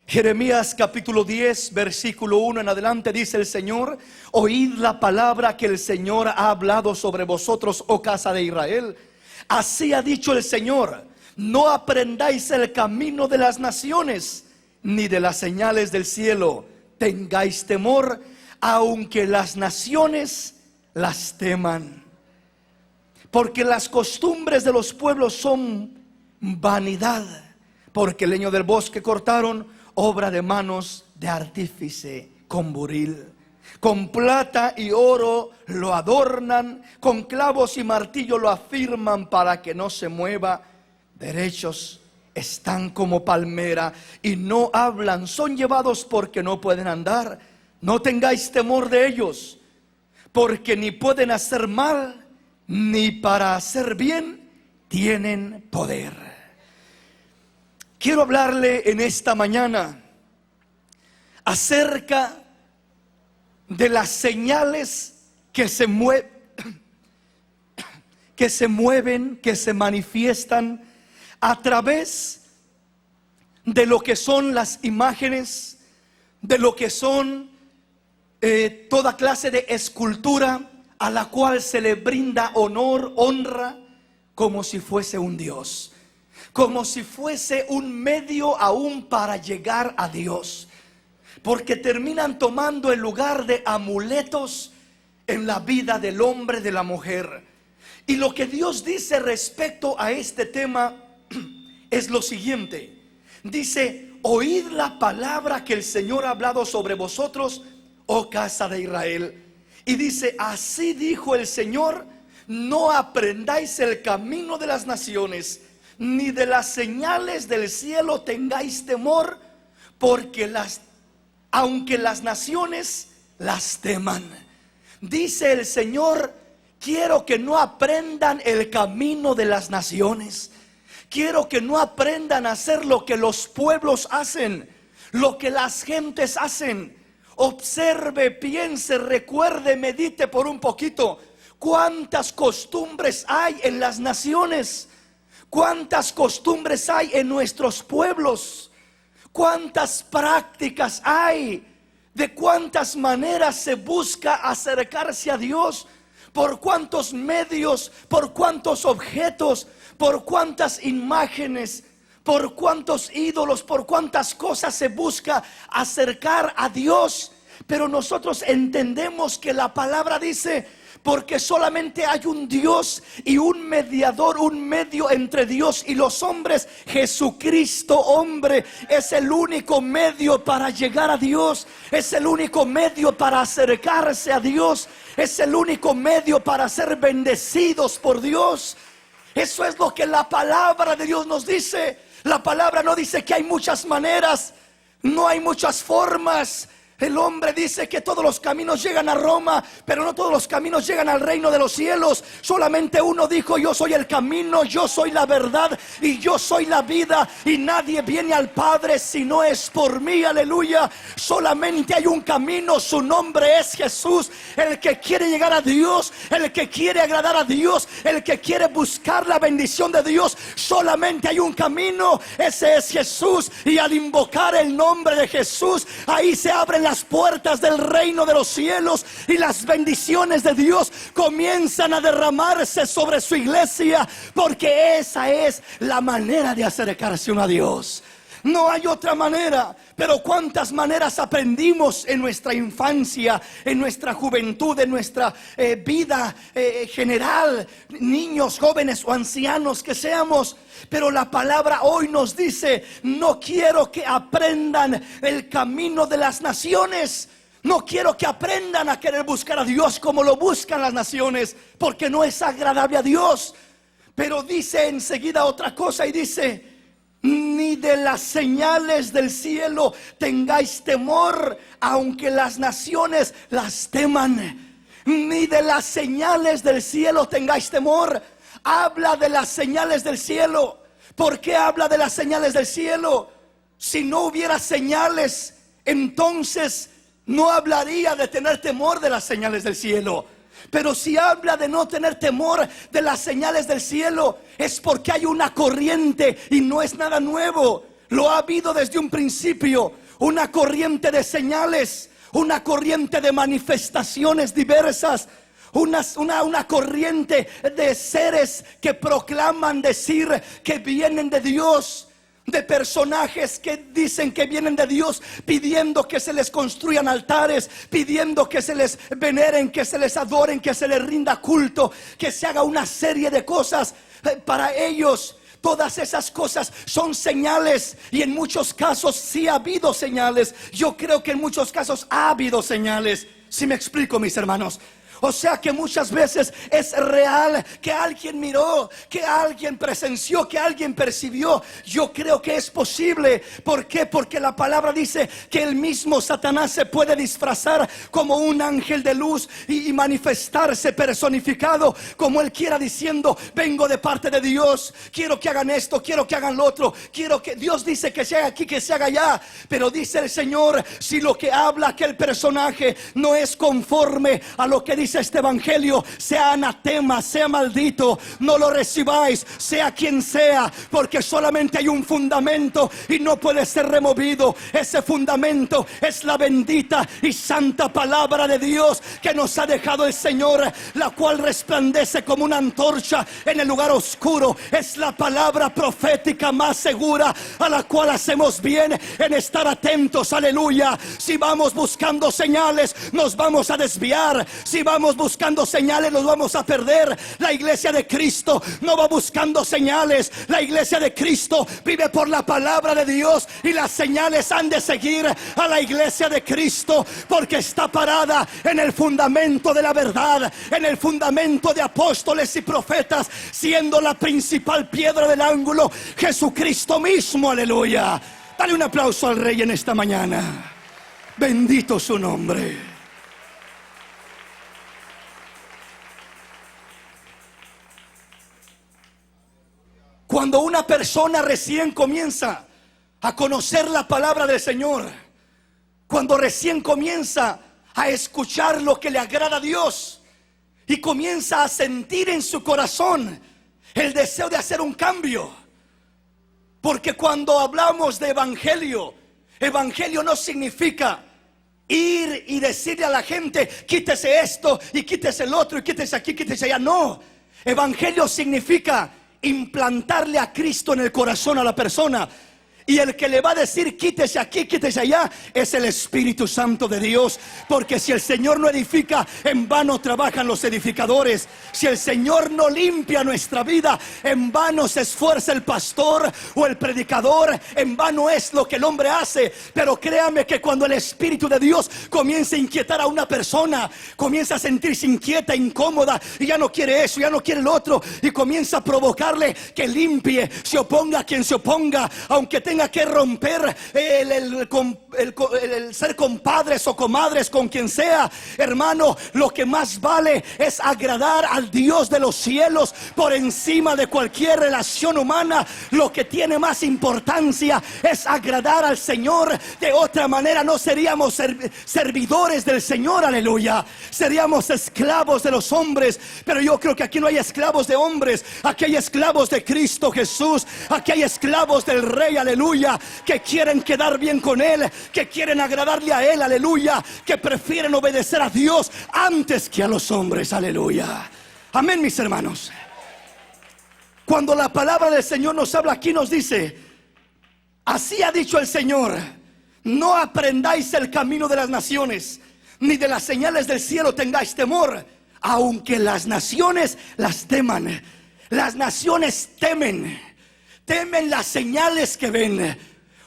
Jeremías capítulo 10 versículo 1 en adelante dice el Señor: oíd la palabra que el Señor ha hablado sobre vosotros, oh casa de Israel. Así ha dicho el Señor: no aprendáis el camino de las naciones, ni de las señales del cielo tengáis temor, aunque las naciones las teman. Porque las costumbres de los pueblos son vanidad, porque el leño del bosque cortaron, obra de manos de artífice con buril. Con plata y oro lo adornan, con clavos y martillo lo afirman para que no se mueva. Derechos están como palmera y no hablan, son llevados porque no pueden andar. No tengáis temor de ellos, porque ni pueden hacer mal, ni para hacer bien tienen poder. Quiero hablarle en esta mañana acerca de las señales que se mueven, que se manifiestan a través de lo que son las imágenes, de lo que son toda clase de escultura a la cual se le brinda honor, honra, como si fuese un Dios, como si fuese un medio aún para llegar a Dios, porque terminan tomando el lugar de amuletos en la vida del hombre, de la mujer. Y lo que Dios dice respecto a este tema es lo siguiente. Dice: oíd la palabra que el Señor ha hablado sobre vosotros, oh casa de Israel. Y dice: así dijo el Señor: no aprendáis el camino de las naciones, ni de las señales del cielo tengáis temor, porque aunque las naciones las teman. Dice el Señor: quiero que no aprendan el camino de las naciones. Quiero que no aprendan a hacer lo que los pueblos hacen, lo que las gentes hacen. Observe, piense, recuerde, medite por un poquito. ¿Cuántas costumbres hay en las naciones? ¿Cuántas costumbres hay en nuestros pueblos? ¿Cuántas prácticas hay? ¿De cuántas maneras se busca acercarse a Dios? ¿Por cuántos medios? ¿Por cuántos objetos? ¿Por cuántas imágenes? ¿Por cuántos ídolos? ¿Por cuántas cosas se busca acercar a Dios? Pero nosotros entendemos que la palabra dice: porque solamente hay un Dios y un mediador, un medio entre Dios y los hombres. Jesucristo hombre es el único medio para llegar a Dios. Es el único medio para acercarse a Dios. Es el único medio para ser bendecidos por Dios. Eso es lo que la palabra de Dios nos dice. La palabra no dice que hay muchas maneras, no hay muchas formas. El hombre dice que todos los caminos llegan a Roma, pero no todos los caminos llegan al reino de los cielos. Solamente uno dijo: yo soy el camino, yo soy la verdad y yo soy la vida, y nadie viene al Padre si no es por mí. Aleluya. Solamente hay un camino, su nombre es Jesús. El que quiere llegar a Dios, el que quiere agradar a Dios, el que quiere buscar la bendición de Dios, solamente hay un camino, ese es Jesús. Y al invocar el nombre de Jesús, ahí se abren las puertas del reino de los cielos, y las bendiciones de Dios comienzan a derramarse sobre su iglesia, porque esa es la manera de acercarse uno a Dios. No hay otra manera. Pero cuántas maneras aprendimos en nuestra infancia, en nuestra juventud, en nuestra vida general, niños, jóvenes o ancianos que seamos. Pero la palabra hoy nos dice: no quiero que aprendan el camino de las naciones. No quiero que aprendan a querer buscar a Dios como lo buscan las naciones, porque no es agradable a Dios. Pero dice enseguida otra cosa y dice: ni de las señales del cielo tengáis temor, aunque las naciones las teman. Ni de las señales del cielo tengáis temor. Habla de las señales del cielo. ¿Por qué habla de las señales del cielo? Si no hubiera señales, entonces no hablaría de tener temor de las señales del cielo. Pero si habla de no tener temor de las señales del cielo, es porque hay una corriente y no es nada nuevo. Lo ha habido desde un principio, una corriente de señales, una corriente de manifestaciones diversas, una corriente de seres que proclaman decir que vienen de Dios, de personajes que dicen que vienen de Dios, pidiendo que se les construyan altares, pidiendo que se les veneren, que se les adoren, que se les rinda culto, que se haga una serie de cosas para ellos. Todas esas cosas son señales, y en muchos casos sí ha habido señales. Yo creo que en muchos casos ha habido señales. Si me explico, mis hermanos. O sea que muchas veces es real que alguien miró, que alguien presenció, que alguien percibió. Yo creo que es posible. ¿Por qué? Porque la palabra dice que el mismo Satanás se puede disfrazar como un ángel de luz y manifestarse personificado como él quiera, diciendo: vengo de parte de Dios, quiero que hagan esto, quiero que hagan lo otro, quiero que Dios dice que se haga aquí, que se haga allá. Pero dice el Señor: si lo que habla aquel personaje no es conforme a lo que dice este evangelio, sea anatema, sea maldito, no lo recibáis, sea quien sea, porque solamente hay un fundamento y no puede ser removido. Ese fundamento es la bendita y santa palabra de Dios que nos ha dejado el Señor, la cual resplandece como una antorcha en el lugar oscuro. Es la palabra profética más segura, a la cual hacemos bien en estar atentos. Aleluya. Si vamos buscando señales, nos vamos a desviar. Si vamos buscando señales, nos vamos a perder. La iglesia de Cristo no va buscando señales. La iglesia de Cristo vive por la palabra de Dios, y las señales han de seguir a la iglesia de Cristo, porque está parada en el fundamento de la verdad, en el fundamento de apóstoles y profetas, siendo la principal piedra del ángulo Jesucristo mismo. Aleluya. Dale un aplauso al Rey en esta mañana. Bendito su nombre. Cuando una persona recién comienza a conocer la palabra del Señor, cuando recién comienza a escuchar lo que le agrada a Dios, y comienza a sentir en su corazón el deseo de hacer un cambio. Porque cuando hablamos de evangelio, evangelio no significa ir y decirle a la gente: quítese esto y quítese el otro y quítese aquí, quítese allá. No, evangelio significa implantarle a Cristo en el corazón a la persona. Y el que le va a decir: quítese aquí, quítese allá, es el Espíritu Santo de Dios. Porque si el Señor no edifica, en vano trabajan los edificadores. Si el Señor no limpia nuestra vida, en vano se esfuerza el pastor o el predicador. En vano es lo que el hombre hace. Pero créame que cuando el Espíritu de Dios comienza a inquietar a una persona, comienza a sentirse inquieta, incómoda, y ya no quiere eso, ya no quiere lo otro, y comienza a provocarle que limpie, se oponga a quien se oponga, aunque tenga que romper el ser compadres o comadres con quien sea. Hermano, lo que más vale es agradar al Dios de los cielos por encima de cualquier relación humana. Lo que tiene más importancia es agradar al Señor. De otra manera no seríamos servidores del Señor. Aleluya. Seríamos esclavos de los hombres. Pero yo creo que aquí no hay esclavos de hombres, aquí hay esclavos de Cristo Jesús. Aquí hay esclavos del Rey. Aleluya. Que quieren quedar bien con Él, que quieren agradarle a Él. Aleluya. Que prefieren obedecer a Dios antes que a los hombres. Aleluya. Amén, mis hermanos. Cuando la palabra del Señor nos habla aquí, nos dice: así ha dicho el Señor: no aprendáis el camino de las naciones, ni de las señales del cielo tengáis temor, aunque las naciones las teman. Las naciones temen las señales que ven.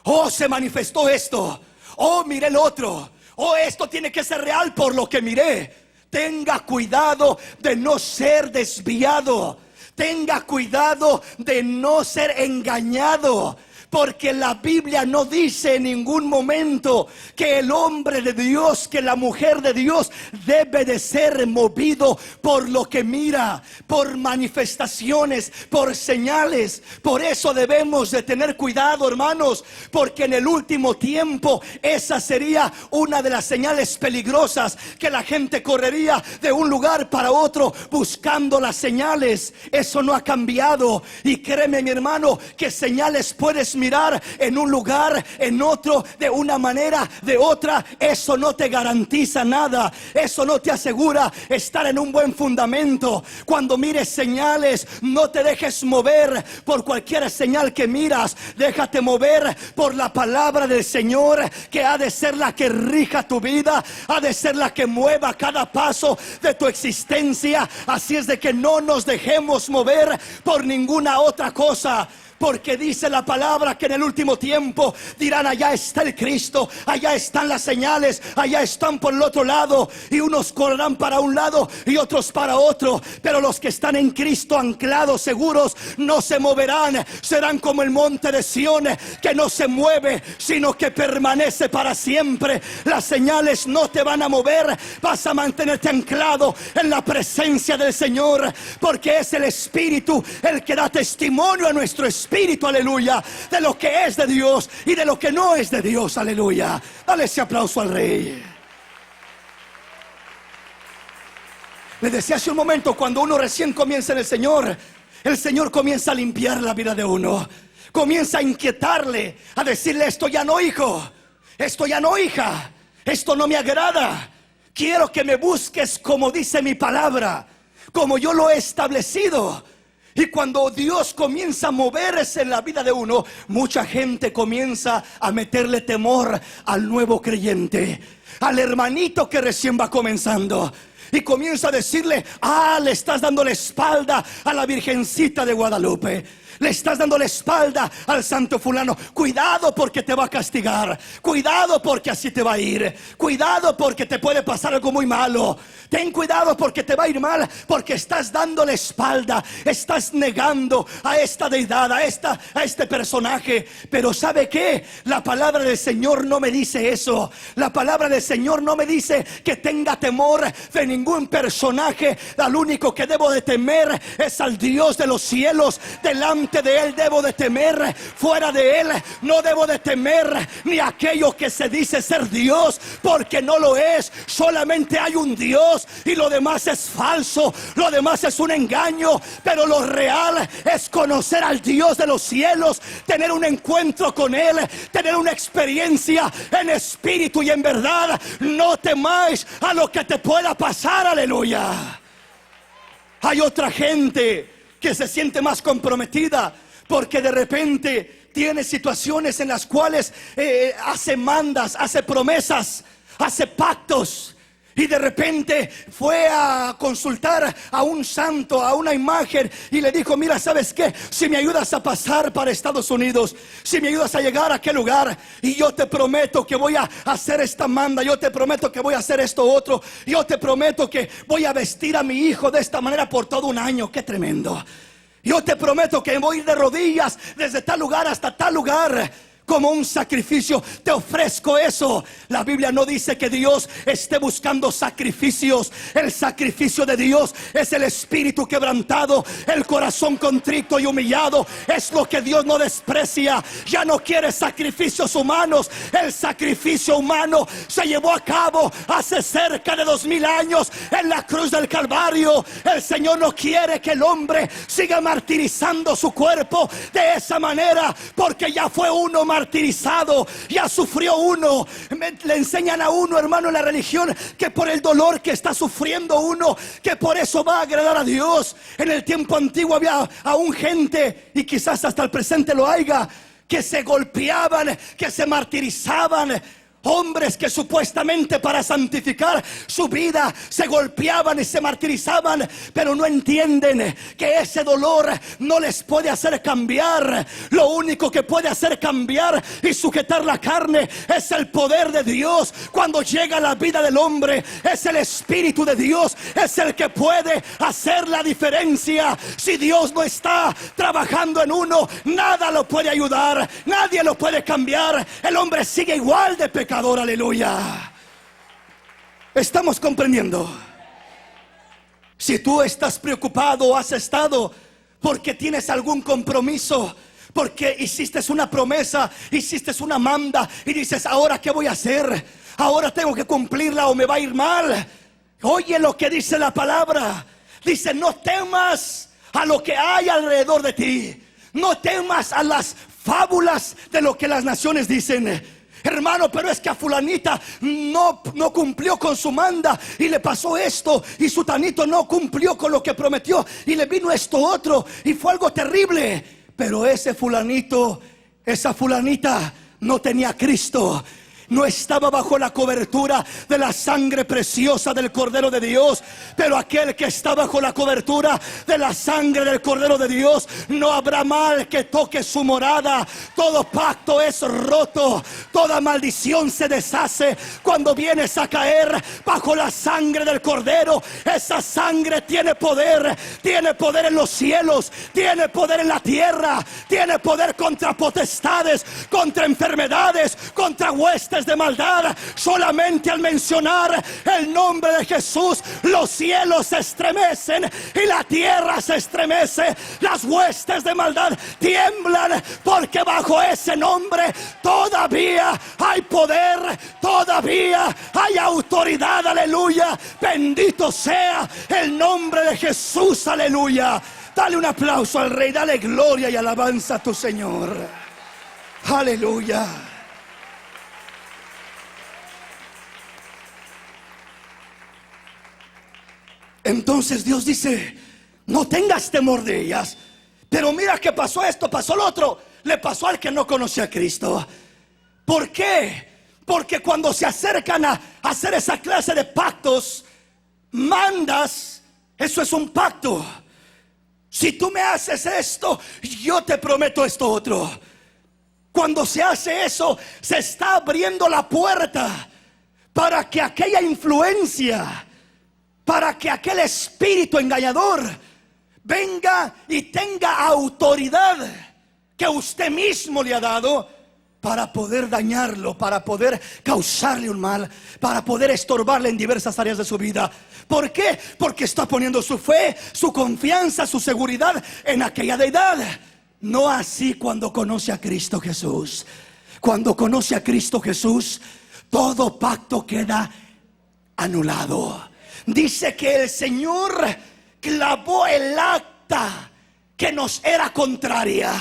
Oh, se manifestó esto. Oh, miré el otro. Oh, esto tiene que ser real por lo que miré. Tenga cuidado de no ser desviado. Tenga cuidado de no ser engañado. Porque la Biblia no dice en ningún momento que el hombre de Dios, que la mujer de Dios debe de ser movido por lo que mira, por manifestaciones, por señales. Por eso debemos de tener cuidado, hermanos, porque en el último tiempo esa sería una de las señales peligrosas, que la gente correría de un lugar para otro buscando las señales. Eso no ha cambiado. Y créeme, mi hermano, que señales puedes mirar en un lugar, en otro, de una manera, de otra. Eso no te garantiza nada. Eso no te asegura estar en un buen fundamento. Cuando mires señales, no te dejes mover por cualquier señal que miras. Déjate mover por la palabra del Señor, que ha de ser la que rija tu vida, ha de ser la que mueva cada paso de tu existencia. Así es de que no nos dejemos mover por ninguna otra cosa. Porque dice la palabra que en el último tiempo dirán: allá está el Cristo, allá están las señales, allá están por el otro lado. Y unos correrán para un lado y otros para otro. Pero los que están en Cristo anclados, seguros, no se moverán. Serán como el monte de Sión, que no se mueve, sino que permanece para siempre. Las señales no te van a mover. Vas a mantenerte anclado en la presencia del Señor, porque es el Espíritu el que da testimonio a nuestro espíritu, aleluya, de lo que es de Dios y de lo que no es de Dios, aleluya. Dale ese aplauso al Rey. Le decía hace un momento, cuando uno recién comienza en el Señor comienza a limpiar la vida de uno. Comienza a inquietarle, a decirle: esto ya no, hijo, esto ya no, hija, esto no me agrada. Quiero que me busques como dice mi palabra, como yo lo he establecido. Y cuando Dios comienza a moverse en la vida de uno, mucha gente comienza a meterle temor al nuevo creyente, al hermanito que recién va comenzando. Y comienza a decirle: le estás dando la espalda a la Virgencita de Guadalupe, le estás dando la espalda al santo fulano. Cuidado, porque te va a castigar. Cuidado, porque así te va a ir. Cuidado, porque te puede pasar algo muy malo. Ten cuidado, porque te va a ir mal, porque estás dando la espalda, estás negando a esta deidad, a este personaje. Pero ¿sabe qué? La palabra del Señor no me dice eso. La palabra del Señor no me dice que tenga temor de ningún personaje. Al único que debo de temer es al Dios de los cielos. Delante de Él debo de temer. Fuera de Él no debo de temer ni aquello que se dice ser Dios, porque no lo es. Solamente hay un Dios, y lo demás es falso, lo demás es un engaño. Pero lo real es conocer al Dios de los cielos, tener un encuentro con Él, tener una experiencia en espíritu y en verdad. No temáis a lo que te pueda pasar, aleluya. Hay otra gente que se siente más comprometida, porque de repente tiene situaciones en las cuales hace mandas, hace promesas, hace pactos. Y de repente fue a consultar a un santo, a una imagen, y le dijo: mira, ¿sabes qué? Si me ayudas a pasar para Estados Unidos, si me ayudas a llegar a aquel lugar, y yo te prometo que voy a hacer esta manda, yo te prometo que voy a hacer esto otro, yo te prometo que voy a vestir a mi hijo de esta manera por todo un año. ¡Qué tremendo! Yo te prometo que voy a ir de rodillas desde tal lugar hasta tal lugar, como un sacrificio. Te ofrezco eso. La Biblia no dice que Dios esté buscando sacrificios. El sacrificio de Dios es el espíritu quebrantado, el corazón contrito y humillado. Es lo que Dios no desprecia. Ya no quiere sacrificios humanos. El sacrificio humano se llevó a cabo hace cerca de 2000 años en la cruz del Calvario. El Señor no quiere que el hombre siga martirizando su cuerpo de esa manera, porque ya fue uno martirizado, ya sufrió uno. Le enseñan a uno, hermano, en la religión, que por el dolor que está sufriendo uno, que por eso va a agradar a Dios. En el tiempo antiguo había aún gente, y quizás hasta el presente lo haya, que se golpeaban, que se martirizaban. Hombres que supuestamente para santificar su vida se golpeaban y se martirizaban, pero no entienden que ese dolor no les puede hacer cambiar. Lo único que puede hacer cambiar y sujetar la carne es el poder de Dios. Cuando llega a la vida del hombre, es el Espíritu de Dios, es el que puede hacer la diferencia. Si Dios no está trabajando en uno, nada lo puede ayudar, nadie lo puede cambiar. El hombre sigue igual de pecador. Aleluya. ¿Estamos comprendiendo? Si tú estás preocupado o has estado porque tienes algún compromiso, porque hiciste una promesa, hiciste una manda, y dices: ¿ahora qué voy a hacer? Ahora tengo que cumplirla o me va a ir mal. Oye lo que dice la palabra. Dice: no temas a lo que hay alrededor de ti. No temas a las fábulas de lo que las naciones dicen. Hermano, pero es que a fulanita no cumplió con su manda y le pasó esto, y sutanito no cumplió con lo que prometió y le vino esto otro y fue algo terrible. Pero ese fulanito, esa fulanita no tenía a Cristo. No estaba bajo la cobertura de la sangre preciosa del Cordero de Dios. Pero aquel que está bajo la cobertura de la sangre del Cordero de Dios, no habrá mal que toque su morada. Todo pacto es roto, toda maldición se deshace cuando vienes a caer bajo la sangre del Cordero. Esa sangre tiene poder en los cielos, tiene poder en la tierra, tiene poder contra potestades, contra enfermedades, contra huestes de maldad. Solamente al mencionar el nombre de Jesús, los cielos se estremecen y la tierra se estremece. Las huestes de maldad tiemblan, porque bajo ese nombre todavía hay poder, todavía hay autoridad. Aleluya, bendito sea el nombre de Jesús. Aleluya. Dale un aplauso al Rey, dale gloria y alabanza a tu Señor. Aleluya. Entonces Dios dice: no tengas temor de ellas. Pero mira que pasó esto, pasó lo otro. Le pasó al que no conocía a Cristo. ¿Por qué? Porque cuando se acercan a hacer esa clase de pactos, mandas, eso es un pacto. Si tú me haces esto, yo te prometo esto otro. Cuando se hace eso, se está abriendo la puerta para que aquella influencia, para que aquel espíritu engañador venga y tenga autoridad que usted mismo le ha dado, para poder dañarlo, para poder causarle un mal, para poder estorbarle en diversas áreas de su vida. ¿Por qué? Porque está poniendo su fe, su confianza, su seguridad en aquella deidad. No así cuando conoce a Cristo Jesús. Cuando conoce a Cristo Jesús, todo pacto queda anulado. Dice que el Señor clavó el acta que nos era contraria.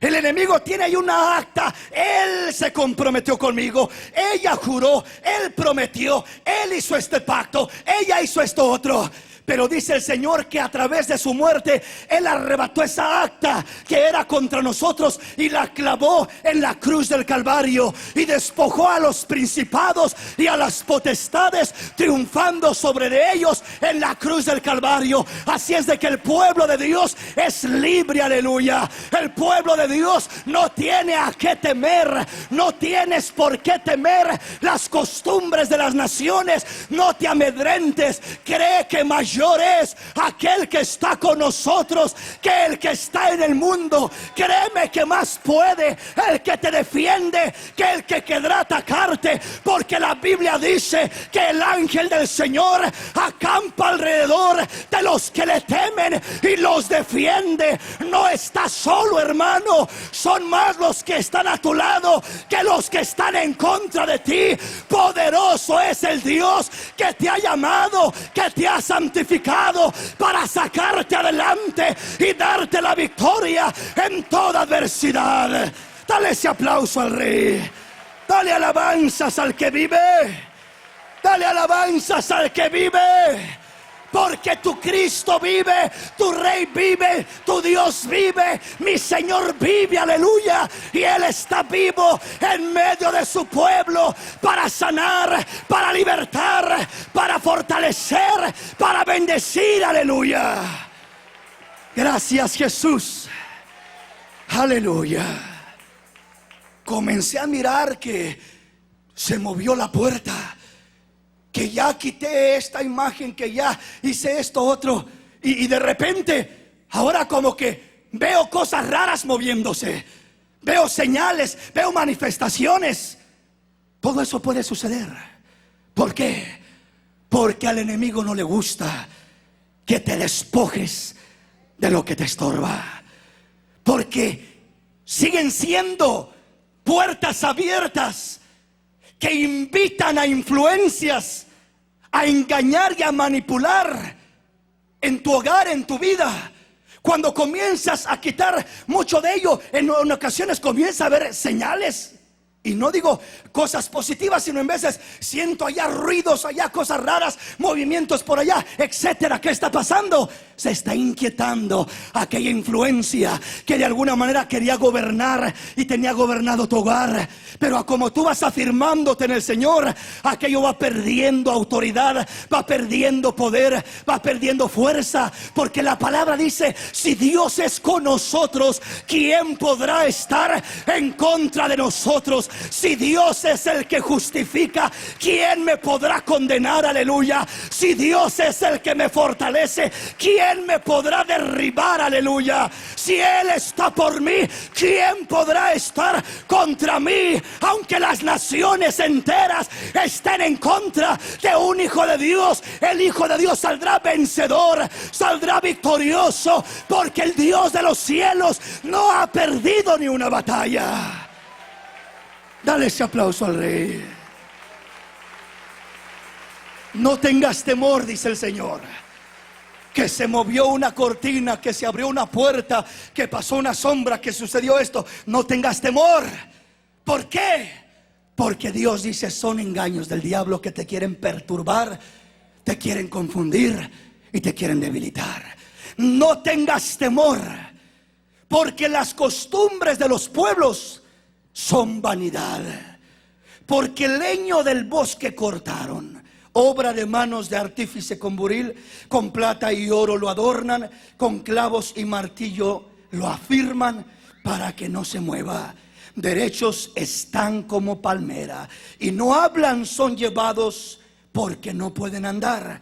El enemigo tiene ahí una acta. Él se comprometió conmigo, ella juró, él prometió, él hizo este pacto, ella hizo esto otro. Pero dice el Señor que a través de su muerte Él arrebató esa acta que era contra nosotros y la clavó en la cruz del Calvario, y despojó a los principados y a las potestades, triunfando sobre ellos en la cruz del Calvario. Así es de que el pueblo de Dios es libre. Aleluya. El pueblo de Dios no tiene a qué temer. No tienes por qué temer las costumbres de las naciones. No te amedrentes. Cree que mayor es aquel que está con nosotros que el que está en el mundo. Créeme que más puede el que te defiende que el que querrá atacarte, porque la Biblia dice que el ángel del Señor acampa alrededor de los que le temen y los defiende. No estás solo, hermano. Son más los que están a tu lado que los que están en contra de ti. Poderoso es el Dios que te ha llamado, que te ha santificado para sacarte adelante y darte la victoria en toda adversidad. Dale ese aplauso al Rey. Dale alabanzas al que vive. Dale alabanzas al que vive. Porque tu Cristo vive, tu Rey vive, tu Dios vive, mi Señor vive, aleluya. Y Él está vivo en medio de su pueblo para sanar, para libertar, para fortalecer, para bendecir, aleluya. Gracias, Jesús. Aleluya. Comencé a mirar que se movió la puerta, que ya quité esta imagen, que ya hice esto otro, y de repente ahora como que veo cosas raras moviéndose, veo señales, veo manifestaciones. Todo eso puede suceder. ¿Por qué? Porque al enemigo no le gusta que te despojes de lo que te estorba, porque siguen siendo puertas abiertas que invitan a influencias a engañar y a manipular en tu hogar, en tu vida. Cuando comienzas a quitar mucho de ello, en ocasiones comienza a haber señales. Y no digo cosas positivas, sino en veces siento allá ruidos, allá cosas raras, movimientos por allá, etcétera. ¿Qué está pasando? Se está inquietando aquella influencia que de alguna manera quería gobernar y tenía gobernado tu hogar. Pero como tú vas afirmándote en el Señor, aquello va perdiendo autoridad, va perdiendo poder, va perdiendo fuerza. Porque la palabra dice: si Dios es con nosotros, ¿quién podrá estar en contra de nosotros? Si Dios es el que justifica, ¿quién me podrá condenar? Aleluya. Si Dios es el que me fortalece, ¿quién me podrá derribar? Aleluya. Si Él está por mí, ¿quién podrá estar contra mí? Aunque las naciones enteras estén en contra de un hijo de Dios, el hijo de Dios saldrá vencedor, saldrá victorioso, porque el Dios de los cielos no ha perdido ni una batalla. Dale ese aplauso al Rey. No tengas temor, dice el Señor. Que se movió una cortina, que se abrió una puerta, que pasó una sombra, que sucedió esto. No tengas temor. ¿Por qué? Porque Dios dice: son engaños del diablo que te quieren perturbar, te quieren confundir y te quieren debilitar. No tengas temor, porque las costumbres de los pueblos son vanidad. Porque el leño del bosque cortaron, obra de manos de artífice con buril, con plata y oro lo adornan, con clavos y martillo lo afirman para que no se mueva. Derechos están como palmera y no hablan, son llevados porque no pueden andar.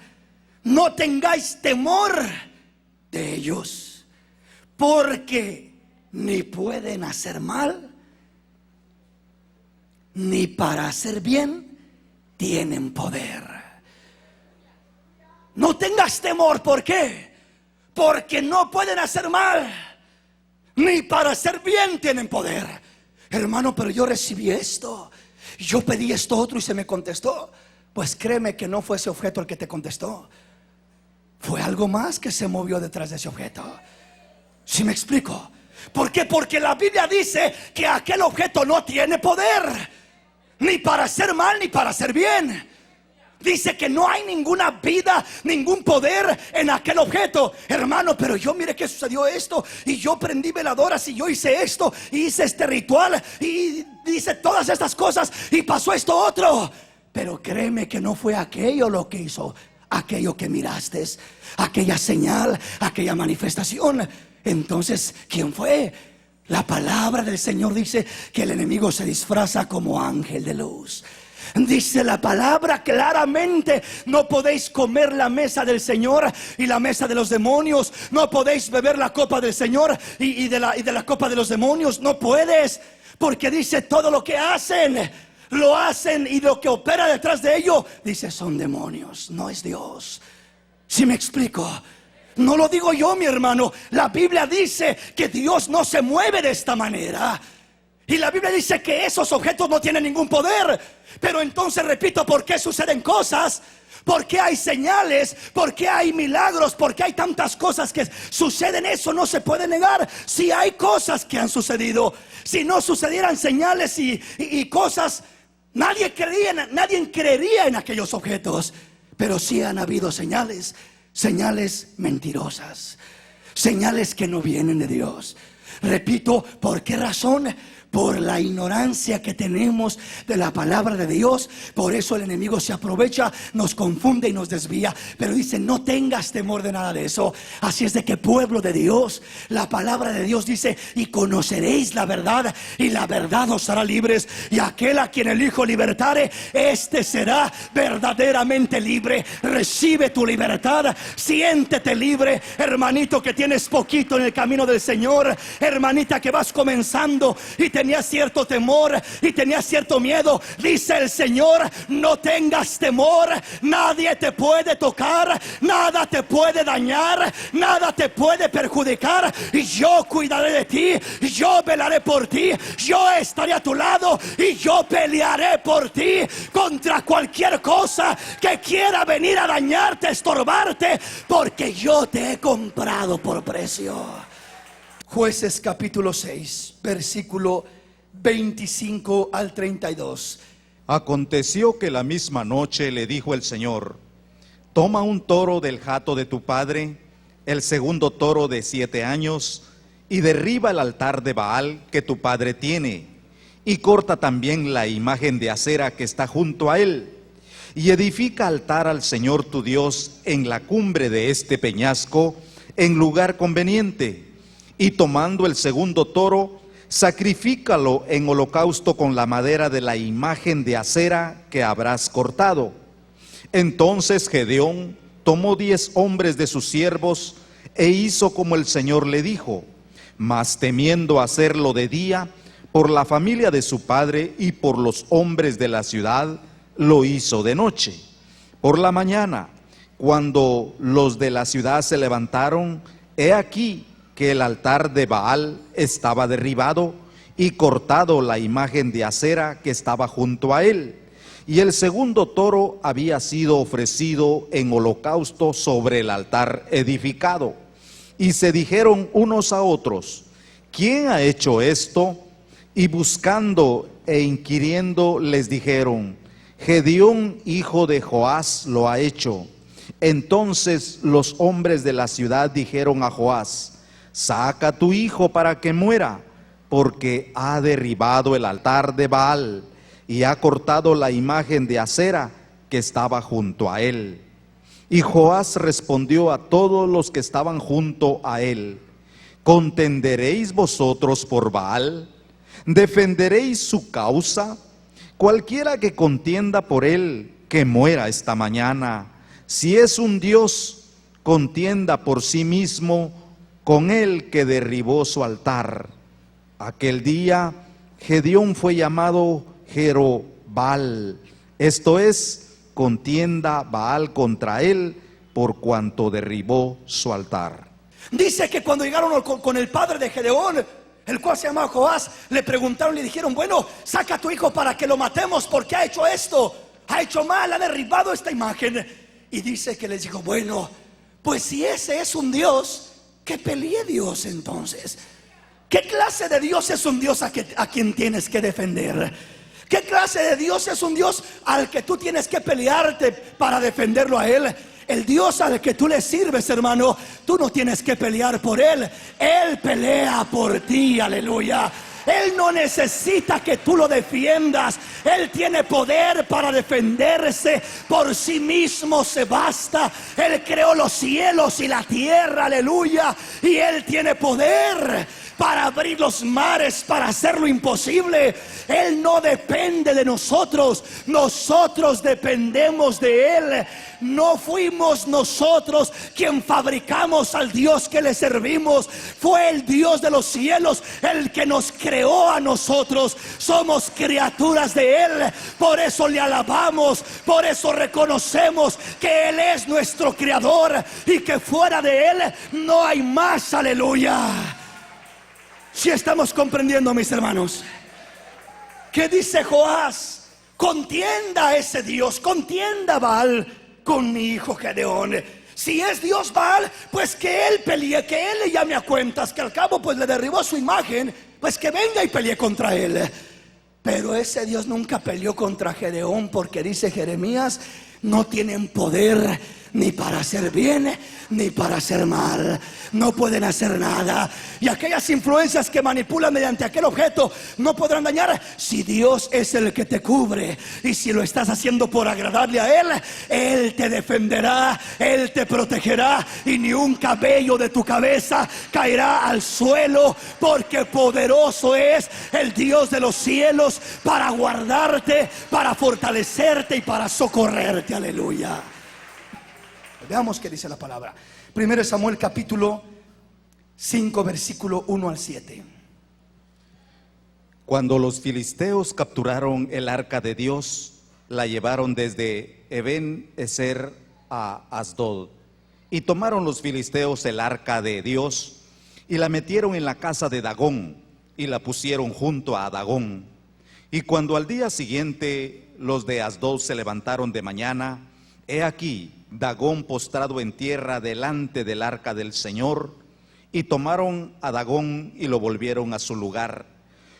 No tengáis temor de ellos, porque ni pueden hacer mal, ni para hacer bien tienen poder. No tengas temor. ¿Por qué? Porque no pueden hacer mal, ni para hacer bien tienen poder. Hermano, pero yo recibí esto, yo pedí esto otro y se me contestó. Pues créeme que no fue ese objeto el que te contestó, fue algo más que se movió detrás de ese objeto. ¿Sí me explico? ¿Por qué? Porque la Biblia dice que aquel objeto no tiene poder, ni para hacer mal ni para hacer bien. Dice que no hay ninguna vida, ningún poder en aquel objeto. Hermano, pero yo mire que sucedió esto, y yo prendí veladoras, y yo hice esto, y hice este ritual, y hice todas estas cosas, y pasó esto otro. Pero créeme que no fue aquello lo que hizo aquello que miraste, aquella señal, aquella manifestación. Entonces, ¿quién fue? La palabra del Señor dice que el enemigo se disfraza como ángel de luz. Dice la palabra claramente: no podéis comer la mesa del Señor y la mesa de los demonios. No podéis beber la copa del Señor y de la copa de los demonios. No puedes, porque dice todo lo que hacen, lo hacen, y lo que opera detrás de ello, dice, son demonios, no es Dios. ¿Sí me explico? No lo digo yo, mi hermano. La Biblia dice que Dios no se mueve de esta manera. Y la Biblia dice que esos objetos no tienen ningún poder. Pero entonces, repito, ¿por qué suceden cosas? ¿Por qué hay señales? ¿Por qué hay milagros? ¿Por qué hay tantas cosas que suceden? Eso no se puede negar. Si hay cosas que han sucedido, si no sucedieran señales y cosas, nadie creería en aquellos objetos. Pero sí han habido señales, señales mentirosas, señales que no vienen de Dios. Repito, ¿por qué razón? Por la ignorancia que tenemos de la palabra de Dios. Por eso el enemigo se aprovecha, nos confunde y nos desvía. Pero dice: no tengas temor de nada de eso. Así es de que, pueblo de Dios, la palabra de Dios dice: y conoceréis la verdad, y la verdad os hará libres. Y aquel a quien el Hijo libertare, este será verdaderamente libre. Recibe tu libertad, siéntete libre. Hermanito que tienes poquito en el camino del Señor, hermanita que vas comenzando y te tenía cierto temor y tenía cierto miedo. Dice el Señor: no tengas temor, nadie te puede tocar, nada te puede dañar, nada te puede perjudicar. Y yo cuidaré de ti, yo velaré por ti, yo estaré a tu lado y yo pelearé por ti contra cualquier cosa que quiera venir a dañarte, estorbarte, porque yo te he comprado por precio. Jueces capítulo 6, versículo 25 al 32. Aconteció que la misma noche le dijo el Señor: toma un toro del hato de tu padre, el segundo toro de 7 años, y derriba el altar de Baal que tu padre tiene, y corta también la imagen de acera que está junto a él, y edifica altar al Señor tu Dios en la cumbre de este peñasco, en lugar conveniente. Y tomando el segundo toro, sacrifícalo en holocausto con la madera de la imagen de acera que habrás cortado. Entonces Gedeón tomó 10 hombres de sus siervos e hizo como el Señor le dijo, mas temiendo hacerlo de día, por la familia de su padre y por los hombres de la ciudad, lo hizo de noche. Por la mañana, cuando los de la ciudad se levantaron, he aquí que el altar de Baal estaba derribado y cortado la imagen de acera que estaba junto a él. Y el segundo toro había sido ofrecido en holocausto sobre el altar edificado. Y se dijeron unos a otros, ¿quién ha hecho esto? Y buscando e inquiriendo les dijeron, Gedeón, hijo de Joás, lo ha hecho. Entonces los hombres de la ciudad dijeron a Joás, saca a tu hijo para que muera, porque ha derribado el altar de Baal y ha cortado la imagen de acera que estaba junto a él. Y Joás respondió a todos los que estaban junto a él, ¿contenderéis vosotros por Baal? ¿Defenderéis su causa? Cualquiera que contienda por él, que muera esta mañana. Si es un Dios, contienda por sí mismo con el que derribó su altar. Aquel día Gedeón fue llamado Jerobal, esto es, contienda Baal contra él por cuanto derribó su altar. Dice que cuando llegaron con el padre de Gedeón, el cual se llamaba Joás, le preguntaron, le dijeron, bueno, saca a tu hijo para que lo matemos porque ha hecho esto, ha hecho mal, ha derribado esta imagen. Y dice que les dijo, bueno, pues si ese es un Dios, que pelee Dios entonces. ¿Qué clase de Dios es un Dios a quien tienes que defender? ¿Qué clase de Dios es un Dios al que tú tienes que pelearte para defenderlo a Él? El Dios al que tú le sirves, hermano, tú no tienes que pelear por Él. Él pelea por ti, aleluya. Él no necesita que tú lo defiendas. Él tiene poder para defenderse. Por sí mismo se basta. Él creó los cielos y la tierra, aleluya. Y Él tiene poder para abrir los mares, para hacer lo imposible. Él no depende de nosotros, nosotros dependemos de Él. No fuimos nosotros quien fabricamos al Dios que le servimos. Fue el Dios de los cielos el que nos creó a nosotros. Somos criaturas de Él. Por eso le alabamos, por eso reconocemos que Él es nuestro creador y que fuera de Él no hay más, aleluya. Si estamos comprendiendo, mis hermanos, ¿qué dice Joás? Contienda a ese Dios, contienda Baal con mi hijo Gedeón. Si es Dios Baal, pues que él pelee, que él le llame a cuentas, que al cabo pues le derribó su imagen, pues que venga y pelee contra él. Pero ese Dios nunca peleó contra Gedeón, porque dice Jeremías, no tienen poder ni para hacer bien ni para hacer mal. No pueden hacer nada. Y aquellas influencias que manipulan mediante aquel objeto no podrán dañar si Dios es el que te cubre. Y si lo estás haciendo por agradarle a Él, Él te defenderá, Él te protegerá, y ni un cabello de tu cabeza caerá al suelo, porque poderoso es el Dios de los cielos para guardarte, para fortalecerte y para socorrerte. Aleluya. Veamos qué dice la palabra. 1 Samuel capítulo 5 versículo 1 al 7. Cuando los filisteos capturaron el arca de Dios, la llevaron desde Eben-ezer a Asdod. Y tomaron los filisteos el arca de Dios y la metieron en la casa de Dagón y la pusieron junto a Dagón. Y cuando al día siguiente los de Asdod se levantaron de mañana, he aquí Dagón postrado en tierra delante del arca del Señor, y tomaron a Dagón y lo volvieron a su lugar.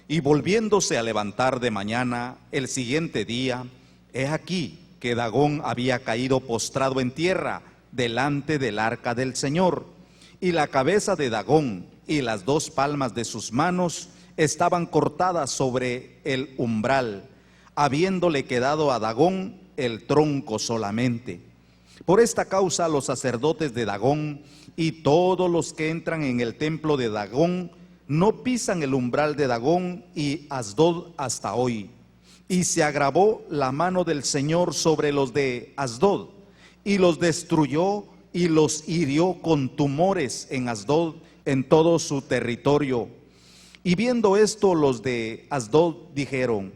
Y volviéndose a levantar de mañana el siguiente día, he aquí que Dagón había caído postrado en tierra delante del arca del Señor, y la cabeza de Dagón y las dos palmas de sus manos estaban cortadas sobre el umbral, habiéndole quedado a Dagón el tronco solamente. Por esta causa los sacerdotes de Dagón y todos los que entran en el templo de Dagón no pisan el umbral de Dagón y Asdod hasta hoy. Y se agravó la mano del Señor sobre los de Asdod, y los destruyó y los hirió con tumores en Asdod, en todo su territorio. Y viendo esto, los de Asdod dijeron: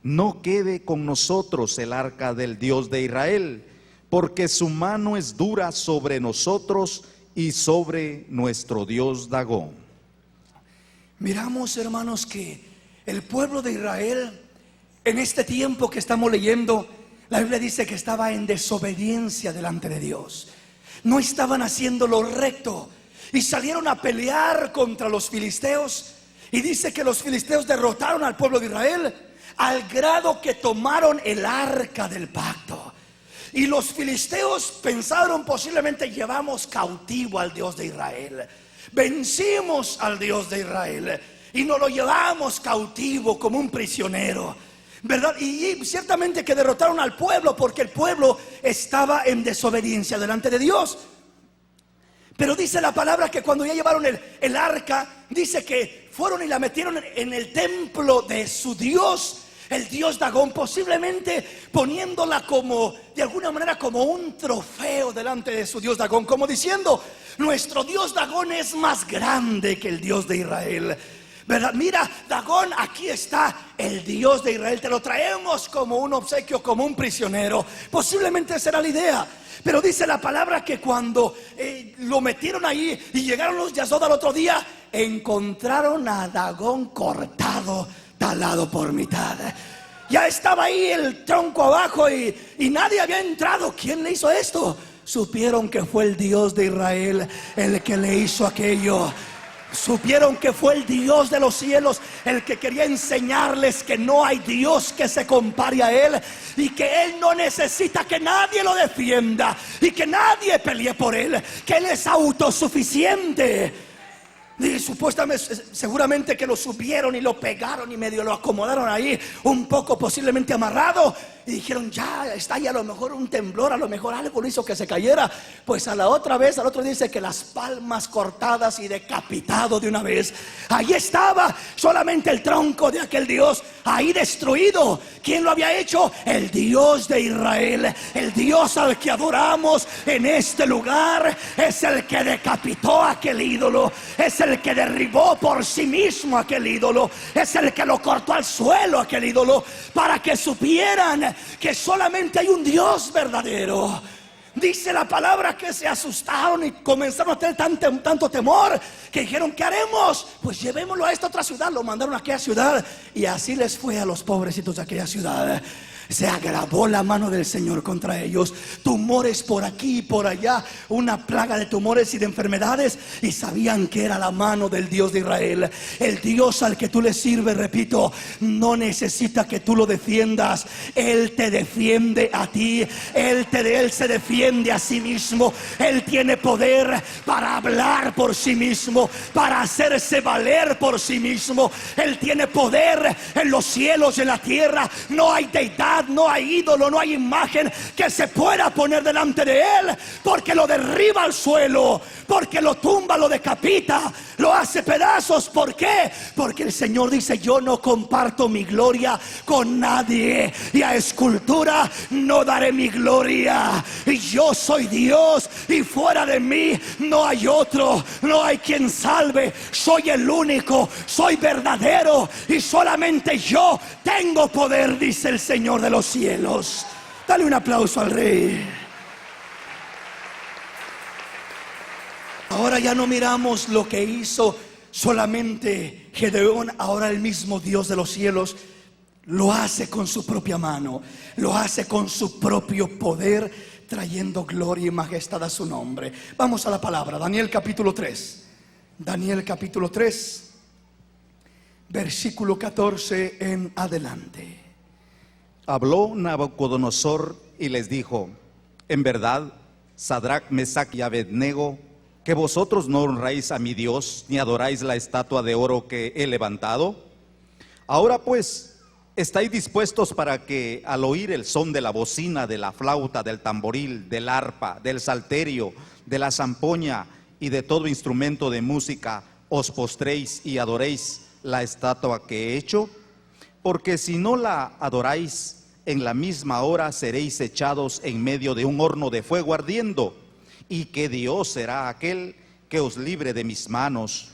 no quede con nosotros el arca del Dios de Israel, porque su mano es dura sobre nosotros y sobre nuestro Dios Dagón. Miramos, hermanos, que el pueblo de Israel, en este tiempo que estamos leyendo, la Biblia dice que estaba en desobediencia delante de Dios. No estaban haciendo lo recto y salieron a pelear contra los filisteos. Y dice que los filisteos derrotaron al pueblo de Israel al grado que tomaron el arca del pacto. Y los filisteos pensaron: posiblemente llevamos cautivo al Dios de Israel, vencimos al Dios de Israel y nos lo llevamos cautivo como un prisionero, ¿verdad? Y ciertamente que derrotaron al pueblo, porque el pueblo estaba en desobediencia delante de Dios. Pero dice la palabra que cuando ya llevaron el arca, dice que fueron y la metieron en el templo de su Dios, el Dios Dagón, posiblemente poniéndola como, de alguna manera, como un trofeo delante de su Dios Dagón, como diciendo: nuestro Dios Dagón es más grande que el Dios de Israel, ¿verdad? Mira, Dagón, aquí está el Dios de Israel, te lo traemos como un obsequio, como un prisionero. Posiblemente esa era la idea. Pero dice la palabra que cuando lo metieron ahí y llegaron los de Asdod al otro día, encontraron a Dagón cortado, talado por mitad. Ya estaba ahí el tronco abajo y nadie había entrado. ¿Quién le hizo esto? Supieron que fue el Dios de Israel el que le hizo aquello. Supieron que fue el Dios de los cielos el que quería enseñarles que no hay Dios que se compare a Él, y que Él no necesita que nadie lo defienda y que nadie pelee por Él, que Él es autosuficiente. Y supuestamente, seguramente que lo subieron y lo pegaron y medio lo acomodaron ahí, un poco posiblemente amarrado, y dijeron: ya está ahí, a lo mejor un temblor, a lo mejor algo lo hizo que se cayera. Pues a la otra vez, al otro dice que las palmas cortadas y decapitado de una vez. Ahí estaba solamente el tronco de aquel Dios, ahí destruido. ¿Quién lo había hecho? El Dios de Israel, el Dios al que adoramos en este lugar. Es el que decapitó aquel ídolo, es el que derribó por sí mismo aquel ídolo, es el que lo cortó al suelo aquel ídolo, para que supieran que solamente hay un Dios verdadero. Dice la palabra que se asustaron y comenzaron a tener tanto temor que dijeron: ¿qué haremos? Pues llevémoslo a esta otra ciudad. Lo mandaron a aquella ciudad, y así les fue a los pobrecitos de aquella ciudad. Se agravó la mano del Señor contra ellos. Tumores por aquí y por allá, una plaga de tumores y de enfermedades, y sabían que era la mano del Dios de Israel. El Dios al que tú le sirves, repito, no necesita que tú lo defiendas. Él te defiende a ti. Él se defiende a sí mismo. Él tiene poder para hablar por sí mismo, para hacerse valer por sí mismo. Él tiene poder en los cielos y en la tierra. No hay deidad deidad, no hay ídolo, no hay imagen que se pueda poner delante de él, porque lo derriba al suelo, porque lo tumba, lo decapita, lo hace pedazos. ¿Por qué? Porque el Señor dice: yo no comparto mi gloria con nadie, y a escultura no daré mi gloria. Y yo soy Dios, y fuera de mí no hay otro, no hay quien salve. Soy el único, soy verdadero, y solamente yo tengo poder, dice el Señor de los cielos. Dale un aplauso al Rey. Ahora ya no miramos lo que hizo solamente Gedeón. Ahora el mismo Dios de los cielos lo hace con su propia mano, lo hace con su propio poder, trayendo gloria y majestad a su nombre. Vamos a la palabra. Daniel capítulo 3. Daniel capítulo 3, versículo 14 en adelante. Habló Nabucodonosor y les dijo: en verdad, Sadrach, Mesach y Abednego, que vosotros no honráis a mi Dios, ni adoráis la estatua de oro que he levantado. Ahora pues, ¿estáis dispuestos para que al oír el son de la bocina, de la flauta, del tamboril, del arpa, del salterio, de la zampoña y de todo instrumento de música, os postréis y adoréis la estatua que he hecho? Porque si no la adoráis, en la misma hora seréis echados en medio de un horno de fuego ardiendo. ¿Y qué Dios será aquel que os libre de mis manos?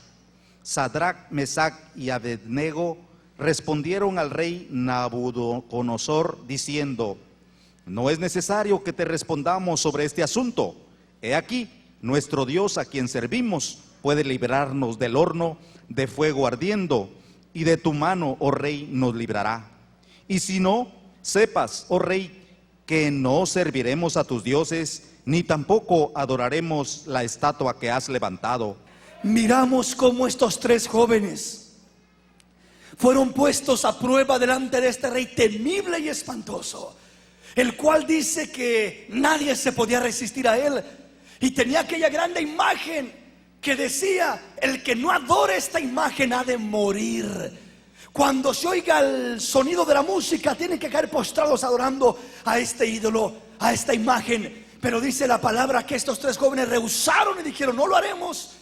Sadrach, Mesach y Abednego respondieron al rey Nabucodonosor diciendo: no es necesario que te respondamos sobre este asunto. He aquí, nuestro Dios a quien servimos puede librarnos del horno de fuego ardiendo, y de tu mano, oh rey, nos librará. Y si no, sepas, oh rey, que no serviremos a tus dioses, ni tampoco adoraremos la estatua que has levantado. Miramos cómo estos tres jóvenes fueron puestos a prueba delante de este rey temible y espantoso, el cual dice que nadie se podía resistir a él, y tenía aquella grande imagen que decía: el que no adore esta imagen ha de morir. Cuando se oiga el sonido de la música, tienen que caer postrados adorando a este ídolo, a esta imagen. Pero dice la palabra que estos tres jóvenes rehusaron y dijeron: no lo haremos.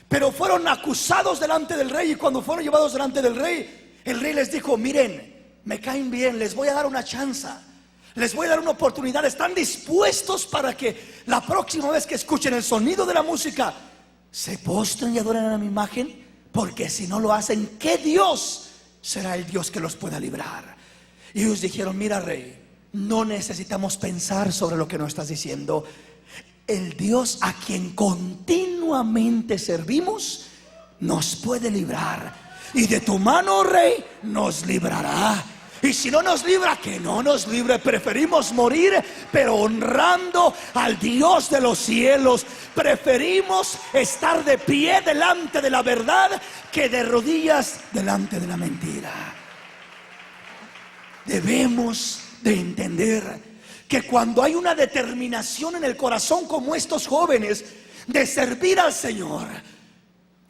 Pero fueron acusados delante del rey, y cuando fueron llevados delante del rey, el rey les dijo: miren, me caen bien, les voy a dar una chance, les voy a dar una oportunidad. ¿Están dispuestos para que la próxima vez que escuchen el sonido de la música se postren y adoren a mi imagen? Porque si no lo hacen, ¿qué Dios será el Dios que los pueda librar? Y ellos dijeron: mira, rey, no necesitamos pensar sobre lo que nos estás diciendo. El Dios a quien continuamente servimos nos puede librar, y de tu mano, rey, nos librará. Y si no nos libra, que no nos libre. Preferimos morir, pero honrando al Dios de los cielos. Preferimos estar de pie delante de la verdad que de rodillas delante de la mentira. Debemos de entender que cuando hay una determinación en el corazón como estos jóvenes de servir al Señor,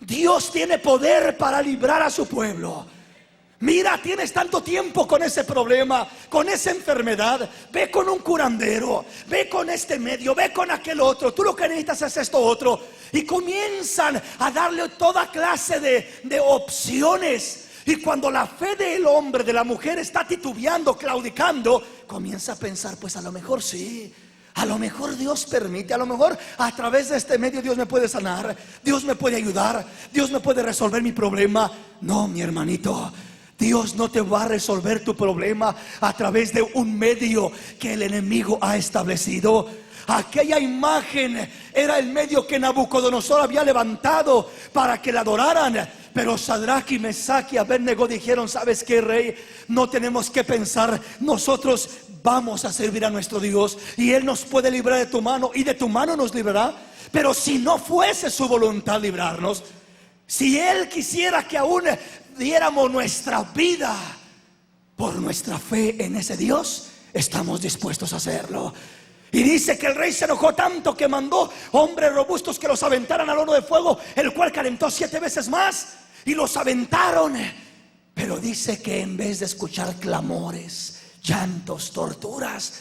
Dios tiene poder para librar a su pueblo. Mira, tienes tanto tiempo con ese problema, con esa enfermedad. Ve con un curandero, ve con este medio, ve con aquel otro. Tú lo que necesitas es esto otro. Y comienzan a darle toda clase de opciones. Y cuando la fe del hombre, de la mujer está titubeando, claudicando, comienza a pensar: pues a lo mejor sí, a lo mejor Dios permite, a lo mejor a través de este medio Dios me puede sanar, Dios me puede ayudar, Dios me puede resolver mi problema. No, mi hermanito, Dios no te va a resolver tu problema a través de un medio que el enemigo ha establecido. Aquella imagen era el medio que Nabucodonosor había levantado para que la adoraran. Pero Sadrach y Mesach y Abednego dijeron: ¿sabes qué, rey? No tenemos que pensar, nosotros vamos a servir a nuestro Dios, y Él nos puede librar de tu mano, y de tu mano nos librará. Pero si no fuese su voluntad librarnos, si Él quisiera que aún diéramos nuestra vida por nuestra fe en ese Dios, estamos dispuestos a hacerlo. Y dice que el rey se enojó tanto que mandó hombres robustos que los aventaran al horno de fuego, el cual calentó 7 veces más, y los aventaron. Pero dice que en vez de escuchar clamores, llantos, torturas.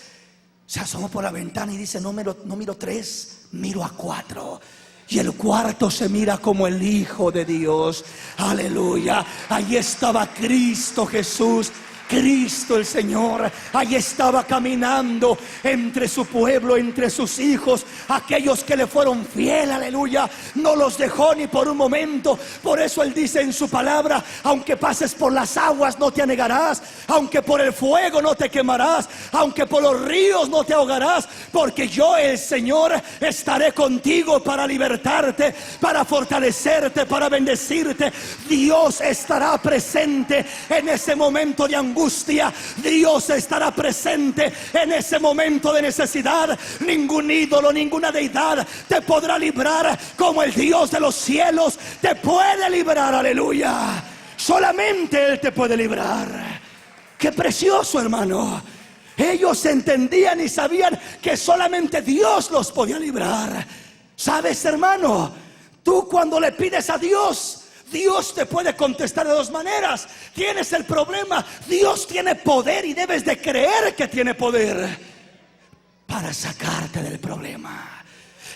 Se asomó por la ventana y dice: no miro 3, miro a 4. Y el cuarto se mira como el Hijo de Dios. Aleluya. Allí estaba Cristo Jesús, Cristo el Señor. Allí estaba caminando entre su pueblo, entre sus hijos, aquellos que le fueron fiel. Aleluya. No los dejó ni por un momento. Por eso Él dice en su palabra: aunque pases por las aguas no te anegarás, aunque por el fuego no te quemarás, aunque por los ríos no te ahogarás, porque yo, el Señor, estaré contigo para libertarte, para fortalecerte, para bendecirte. Dios estará presente en ese momento de angustia. Dios estará presente en ese momento de necesidad. Ningún ídolo, ninguna deidad te podrá librar como el Dios de los cielos te puede librar. Aleluya. Solamente Él te puede librar. Qué precioso, hermano. Ellos entendían y sabían que solamente Dios los podía librar. ¿Sabes, hermano? Tú, cuando le pides a Dios, Dios te puede contestar de dos maneras. Tienes el problema, Dios tiene poder y debes de creer que tiene poder para sacarte del problema.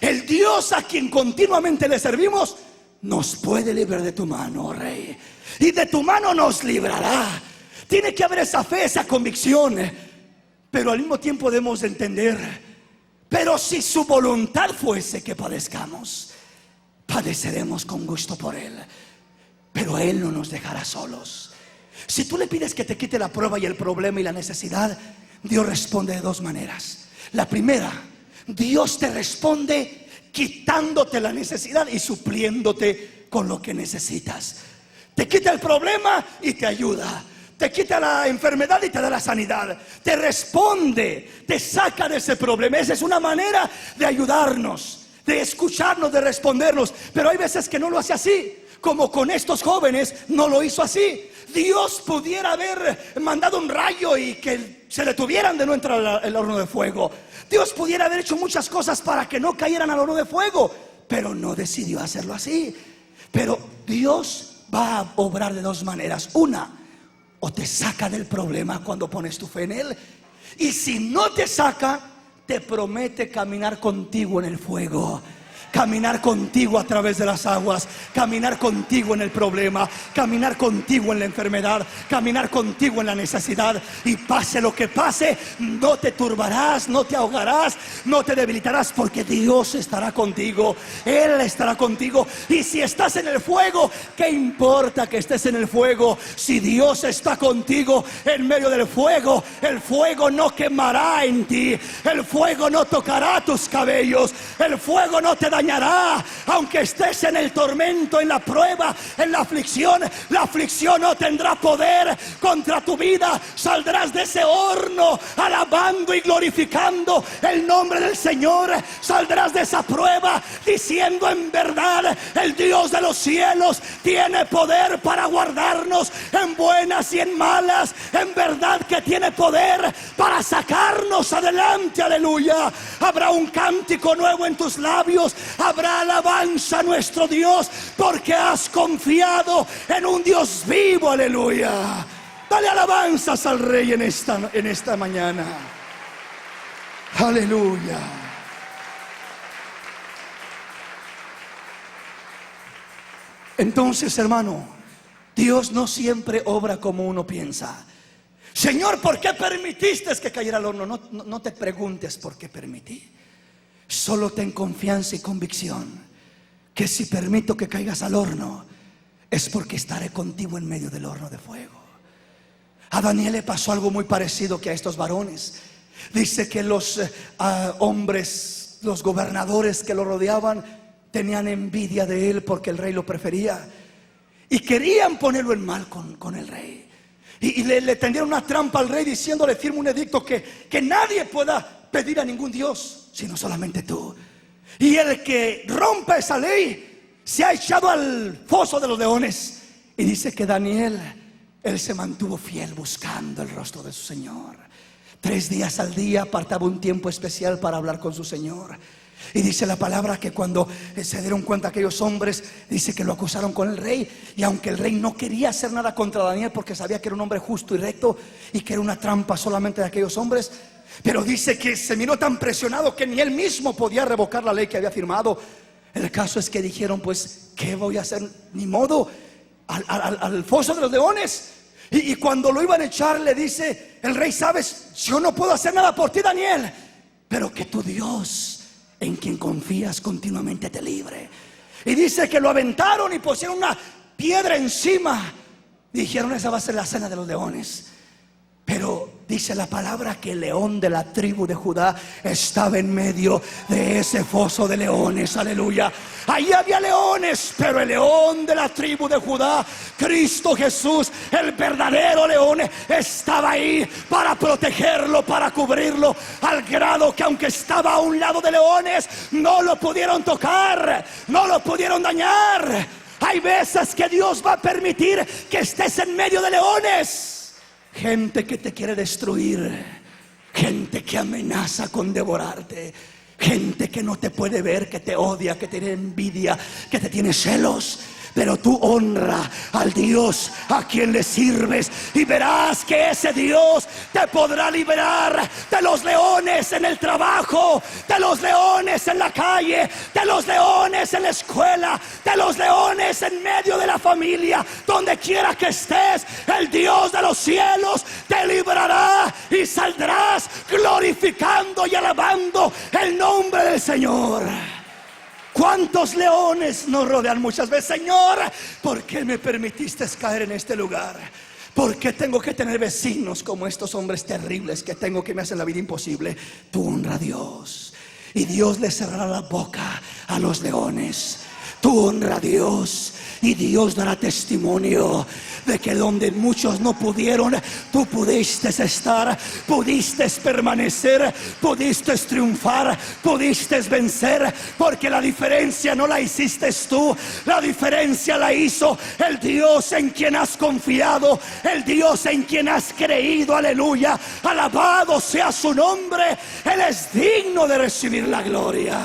El Dios a quien continuamente le servimos nos puede librar de tu mano, Rey, y de tu mano nos librará. Tiene que haber esa fe, esa convicción, pero al mismo tiempo debemos de entender: pero si su voluntad fuese que padezcamos, padeceremos con gusto por Él. Pero Él no nos dejará solos. Si tú le pides que te quite la prueba y el problema y la necesidad, Dios responde de dos maneras. La primera, Dios te responde quitándote la necesidad y supliéndote con lo que necesitas. Te quita el problema y te ayuda. Te quita la enfermedad y te da la sanidad. Te responde, te saca de ese problema. Esa es una manera de ayudarnos, de escucharnos, de respondernos. Pero hay veces que no lo hace así. Como con estos jóvenes no lo hizo así. Dios pudiera haber mandado un rayo y que se detuvieran de no entrar al horno de fuego. Dios pudiera haber hecho muchas cosas para que no cayeran al horno de fuego, pero no decidió hacerlo así. Pero Dios va a obrar de dos maneras. Una, o te saca del problema cuando pones tu fe en Él, y si no te saca, te promete caminar contigo en el fuego. Caminar contigo a través de las aguas, caminar contigo en el problema, caminar contigo en la enfermedad, caminar contigo en la necesidad. Y pase lo que pase, no te turbarás, no te ahogarás, no te debilitarás, porque Dios estará contigo. Él estará contigo. Y si estás en el fuego, ¿qué importa que estés en el fuego? Si Dios está contigo en medio del fuego, el fuego no quemará en ti, el fuego no tocará tus cabellos, el fuego no te dañará. Aunque estés en el tormento, en la prueba, en la aflicción no tendrá poder contra tu vida. Saldrás de ese horno alabando y glorificando el nombre del Señor. Saldrás de esa prueba diciendo: en verdad el Dios de los cielos tiene poder para guardarnos en buenas y en malas. En verdad que tiene poder para sacarnos adelante. Aleluya. Habrá un cántico nuevo en tus labios. Habrá alabanza a nuestro Dios, porque has confiado en un Dios vivo. Aleluya. Dale alabanzas al Rey en esta mañana. Aleluya. Entonces, hermano, Dios no siempre obra como uno piensa. Señor, ¿por qué permitiste que cayera al horno? No te preguntes por qué permití. Solo ten confianza y convicción que si permito que caigas al horno, es porque estaré contigo en medio del horno de fuego. A Daniel le pasó algo muy parecido que a estos varones. Dice que los hombres, los gobernadores que lo rodeaban, tenían envidia de él porque el rey lo prefería y querían ponerlo en mal con el rey. Y le tendieron una trampa al rey diciéndole: firma un edicto que nadie pueda pedir a ningún Dios, sino solamente tú. Y el que rompa esa ley se ha echado al foso de los leones. Y dice que Daniel, él se mantuvo fiel buscando el rostro de su Señor. 3 días al día apartaba un tiempo especial para hablar con su Señor. Y dice la palabra que cuando se dieron cuenta aquellos hombres, dice que lo acusaron con el rey. Y aunque el rey no quería hacer nada contra Daniel, porque sabía que era un hombre justo y recto y que era una trampa solamente de aquellos hombres, pero dice que se miró tan presionado que ni él mismo podía revocar la ley que había firmado. El caso es que dijeron: pues, ¿qué voy a hacer? Ni modo, al foso de los leones. Y cuando lo iban a echar, le dice el rey: sabes, yo no puedo hacer nada por ti, Daniel, pero que tu Dios, en quien confías continuamente, te libre. Y dice que lo aventaron y pusieron una piedra encima. Dijeron: esa va a ser la cena de los leones. Pero dice la palabra que el león de la tribu de Judá estaba en medio de ese foso de leones. Aleluya. Ahí había leones, pero el león de la tribu de Judá, Cristo Jesús, el verdadero león, estaba ahí para protegerlo, para cubrirlo, al grado que aunque estaba a un lado de leones, no lo pudieron tocar, no lo pudieron dañar. Hay veces que Dios va a permitir que estés en medio de leones. Gente que te quiere destruir, gente que amenaza con devorarte, gente que no te puede ver, que te odia, que tiene envidia, que te tiene celos. Pero tú honra al Dios a quien le sirves y verás que ese Dios te podrá liberar de los leones en el trabajo, de los leones en la calle, de los leones en la escuela, de los leones en medio de la familia. Donde quiera que estés, el Dios de los cielos te librará y saldrás glorificando y alabando el nombre del Señor. ¿Cuántos leones nos rodean muchas veces? Señor, ¿por qué me permitiste caer en este lugar? ¿Por qué tengo que tener vecinos como estos hombres terribles que tengo, que me hacen la vida imposible? Tú honra a Dios y Dios le cerrará la boca a los leones. Tú honra a Dios y Dios dará testimonio de que donde muchos no pudieron, tú pudiste estar, pudiste permanecer, pudiste triunfar, pudiste vencer. Porque la diferencia no la hiciste tú, la diferencia la hizo el Dios en quien has confiado, el Dios en quien has creído. Aleluya, alabado sea su nombre. Él es digno de recibir la gloria.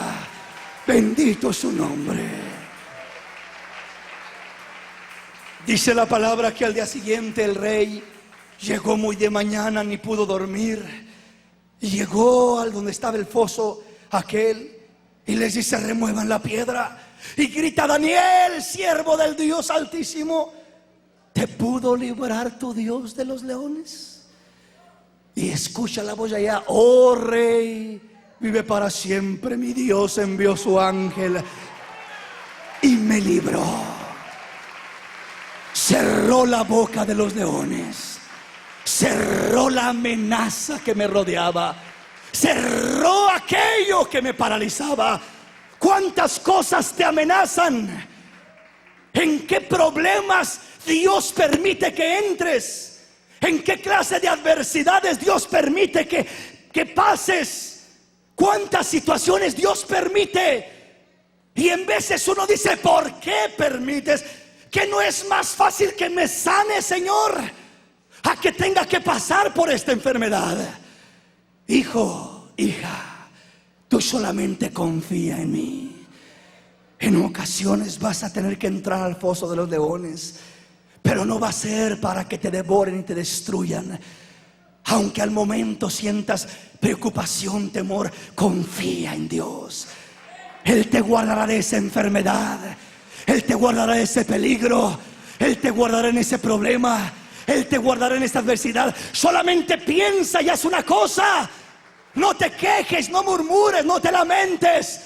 Bendito su nombre. Dice la palabra que al día siguiente el rey llegó muy de mañana, ni pudo dormir, y llegó al donde estaba el foso aquel y les dice: remuevan la piedra. Y grita: Daniel, siervo del Dios Altísimo, ¿te pudo librar tu Dios de los leones? Y escucha la voz allá: oh rey, vive para siempre, mi Dios envió su ángel y me libró. Cerró la boca de los leones, cerró la amenaza que me rodeaba, cerró aquello que me paralizaba. ¿Cuántas cosas te amenazan? ¿En qué problemas Dios permite que entres? ¿En qué clase de adversidades Dios permite que pases? ¿Cuántas situaciones Dios permite? Y en veces uno dice: ¿por qué permites? ¿Que no es más fácil que me sane, Señor, a que tenga que pasar por esta enfermedad? Hijo, hija, tú solamente confía en mí. En ocasiones vas a tener que entrar al foso de los leones, pero no va a ser para que te devoren y te destruyan. Aunque al momento sientas preocupación, temor, confía en Dios. Él te guardará de esa enfermedad, Él te guardará de ese peligro, Él te guardará en ese problema, Él te guardará en esta adversidad. Solamente piensa y haz una cosa: no te quejes, no murmures, no te lamentes.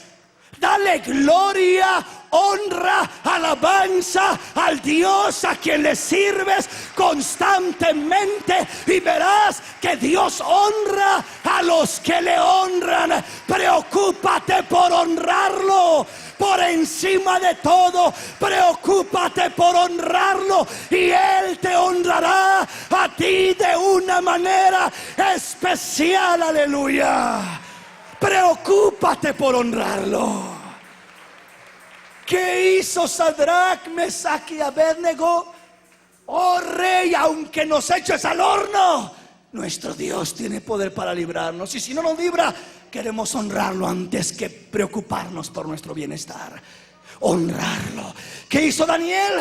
Dale gloria, honra, alabanza al Dios a quien le sirves constantemente, y verás que Dios honra a los que le honran. Preocúpate por honrarlo por encima de todo. Preocúpate por honrarlo y Él te honrará a ti de una manera especial. Aleluya. Preocúpate por honrarlo. ¿Qué hizo Sadrach, Mesach y Abednego? Oh rey, aunque nos eches al horno, Nuestro Dios tiene poder para librarnos, y si no nos libra, queremos honrarlo antes que preocuparnos por nuestro bienestar. Honrarlo. ¿Qué hizo Daniel?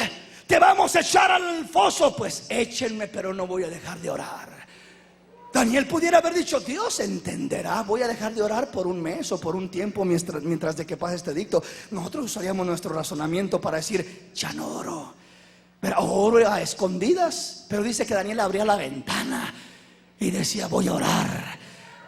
Te vamos a echar al foso. Pues échenme, pero no voy a dejar de orar. Daniel pudiera haber dicho: Dios entenderá, voy a dejar de orar por un mes o por un tiempo mientras de que pase este edicto. Nosotros usaríamos nuestro razonamiento para decir: ya no oro, pero oro a escondidas. Pero dice que Daniel abría la ventana y decía: voy a orar,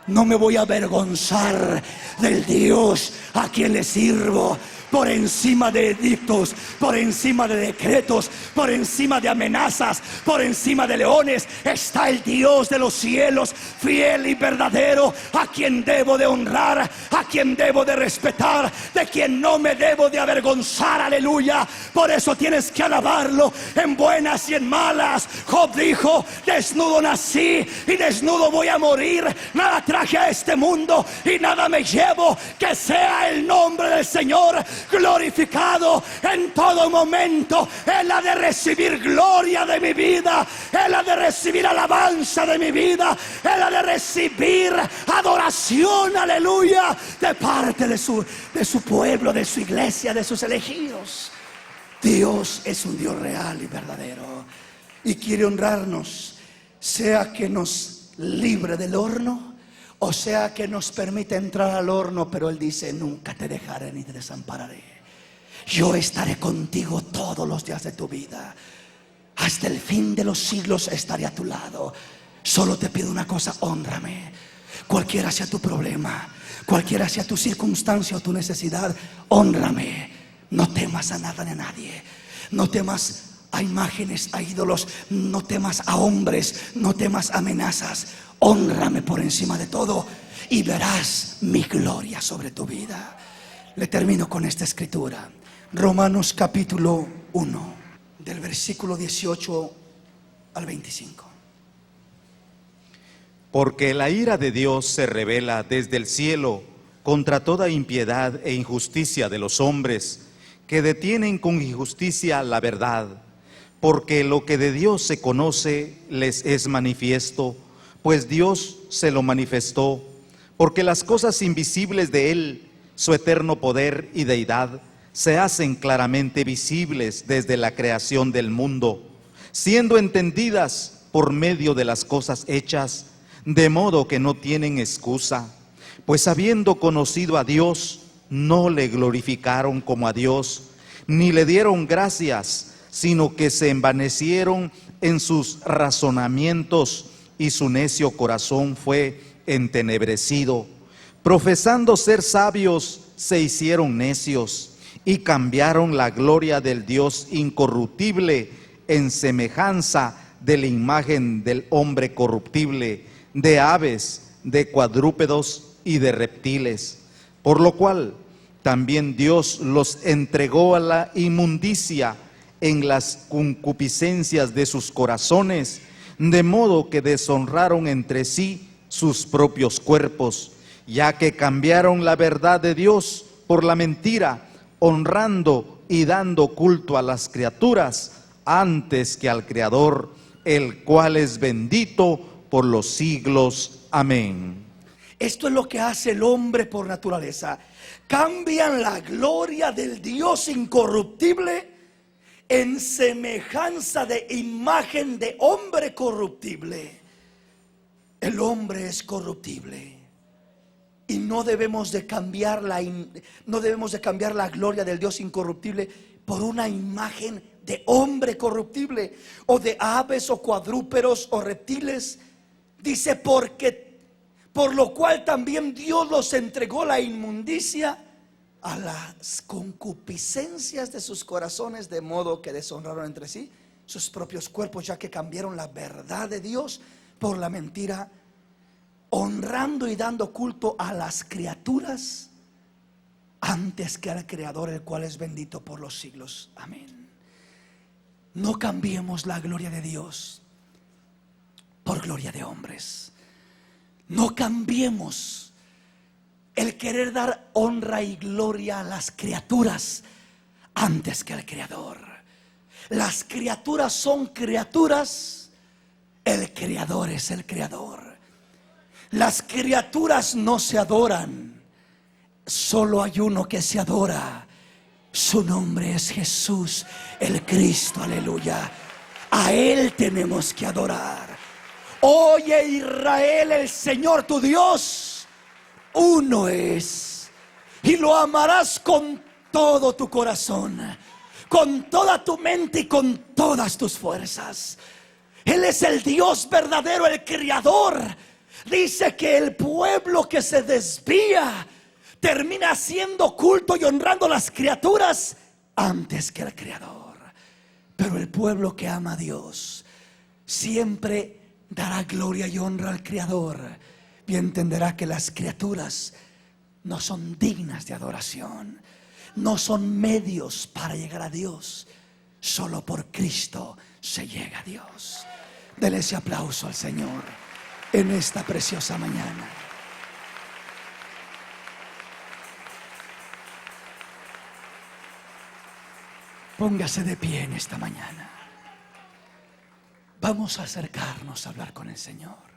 no me voy a avergonzar del Dios a quien le sirvo. Por encima de edictos, por encima de decretos, por encima de amenazas, por encima de leones, está el Dios de los cielos, fiel y verdadero, a quien debo de honrar, a quien debo de respetar, de quien no me debo de avergonzar. Aleluya. Por eso tienes que alabarlo en buenas y en malas. Job dijo: desnudo nací y desnudo voy a morir. Nada traje a este mundo y nada me llevo. Que sea el nombre del Señor glorificado en todo momento. Él ha de recibir gloria de mi vida, Él ha de recibir alabanza de mi vida, Él ha de recibir adoración, aleluya, de parte de su pueblo, de su iglesia, de sus elegidos. Dios es un Dios real y verdadero, y quiere honrarnos, sea que nos libre del horno, o sea que nos permite entrar al horno. Pero Él dice: nunca te dejaré ni te desampararé. Yo estaré contigo todos los días de tu vida. Hasta el fin de los siglos estaré a tu lado. Solo te pido una cosa: honrame. Cualquiera sea tu problema, cualquiera sea tu circunstancia o tu necesidad, honrame. No temas a nada ni a nadie. No temas a imágenes, a ídolos. No temas a hombres. No temas a amenazas. Honrame por encima de todo y verás mi gloria sobre tu vida. Le termino con esta escritura. Romanos capítulo 1, del versículo 18 al 25. Porque la ira de Dios se revela desde el cielo contra toda impiedad e injusticia de los hombres, que detienen con injusticia la verdad. Porque lo que de Dios se conoce les es manifiesto, pues Dios se lo manifestó. Porque las cosas invisibles de Él, su eterno poder y deidad, se hacen claramente visibles desde la creación del mundo, siendo entendidas por medio de las cosas hechas, de modo que no tienen excusa. Pues habiendo conocido a Dios, no le glorificaron como a Dios, ni le dieron gracias, sino que se envanecieron en sus razonamientos, y su necio corazón fue entenebrecido. Profesando ser sabios, se hicieron necios, y cambiaron la gloria del Dios incorruptible en semejanza de la imagen del hombre corruptible, de aves, de cuadrúpedos y de reptiles. Por lo cual también Dios los entregó a la inmundicia en las concupiscencias de sus corazones, de modo que deshonraron entre sí sus propios cuerpos, ya que cambiaron la verdad de Dios por la mentira, honrando y dando culto a las criaturas antes que al Creador, el cual es bendito por los siglos. Amén. Esto es lo que hace el hombre por naturaleza. Cambian la gloria del Dios incorruptible en semejanza de imagen de hombre corruptible. El hombre es corruptible y no debemos de cambiar la gloria del Dios incorruptible por una imagen de hombre corruptible o de aves o cuadrúpedos o reptiles. Dice: por lo cual también Dios los entregó la inmundicia a las concupiscencias de sus corazones, de modo que deshonraron entre sí sus propios cuerpos, ya que cambiaron la verdad de Dios por la mentira, honrando y dando culto a las criaturas antes que al Creador, el cual es bendito por los siglos. Amén. No cambiemos la gloria de Dios por gloria de hombres. No cambiemos el querer dar honra y gloria a las criaturas antes que al Creador. Las criaturas son criaturas El Creador es el Creador. Las criaturas no se adoran, solo hay uno que se adora. Su nombre es Jesús, el Cristo, aleluya. A Él tenemos que adorar. Oye Israel, el Señor tu Dios, uno es. Y lo amarás con todo tu corazón, con toda tu mente y con todas tus fuerzas. Él es el Dios verdadero, el Creador. Dice que el pueblo que se desvía termina haciendo culto y honrando a las criaturas antes que al Creador. Pero el pueblo que ama a Dios siempre dará gloria y honra al Creador, y entenderá que las criaturas no son dignas de adoración, no son medios para llegar a Dios. Solo por Cristo se llega a Dios. Dele ese aplauso al Señor en esta preciosa mañana. Póngase de pie en esta mañana. Vamos a acercarnos a hablar con el Señor.